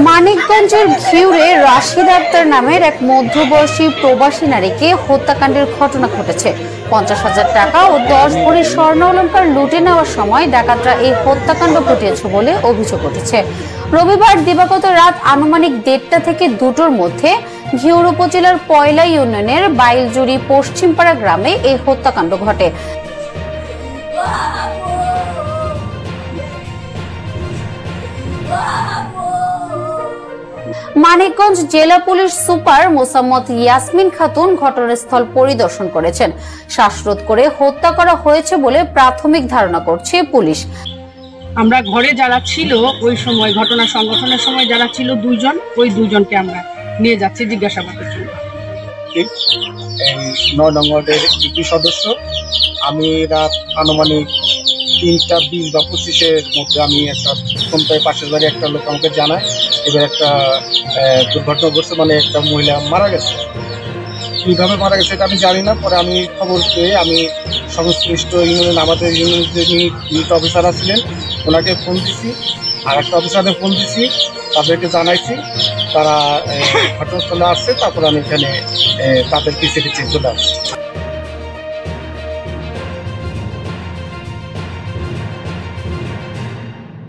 মানিকগঞ্জের ঘিউরে রাশিদ আক্তার নামের এক মধ্যবয়সী প্রবাসী নারীকে হত্যাকাণ্ডের ঘটনা ঘটেছে। 50,000 টাকা ও 10 ভরি স্বর্ণ অলংকার লুটে নেওয়ার সময় ডাকাতরা এই হত্যাকাণ্ড ঘটিয়েছে বলে অভিযোগ উঠেছে। রবিবার দিবাগত রাত আনুমানিক 1:30 থেকে 2টোর মধ্যে ঘিউর উপজেলার পয়লা ইউনিয়নের বাইলজুড়ি পশ্চিমপাড়া গ্রামে এই হত্যাকাণ্ড ঘটে। মানিকগঞ্জ জেলা পুলিশ সুপার মোসাম্মদ ইয়াসমিন খাতুন ঘটনাস্থল পরিদর্শন করেছেন। শ্বাসরোধ করে হত্যা করা হয়েছে বলে প্রাথমিক ধারণা করছে পুলিশ। আমরা ঘরে যারা ছিল ওই সময় ঘটনা সংঘটনের সময় যারা ছিল 2 জন, ওই 2 জনকে আমরা নিয়ে যাচ্ছি জিজ্ঞাসাবাদের জন্য। 9 নং ওয়ার্ডের একটি সদস্য। আমি রাত আনুমানিক 3:20 বা 25-এর মধ্যে আমি একটা ফোন পাই, পাশের বাড়ি একটা লোক আমাকে জানায় এবার একটা দুর্ঘটনা ঘটছে, মানে একটা মহিলা মারা গেছে। কীভাবে মারা গেছে এটা আমি জানি না। পরে আমি খবর পেয়ে আমি সংশ্লিষ্ট ইউনিয়ন, আমাদের ইউনিয়নের যে ইউনিট অফিসার ছিলেন ওনাকে ফোন দিছি, আর একটা অফিসারে ফোন দিছি, তাদেরকে জানাইছি, তারা ঘটনাস্থলে আসছে। তারপর আমি এখানে তাদের পিছিয়ে চলে আসছি।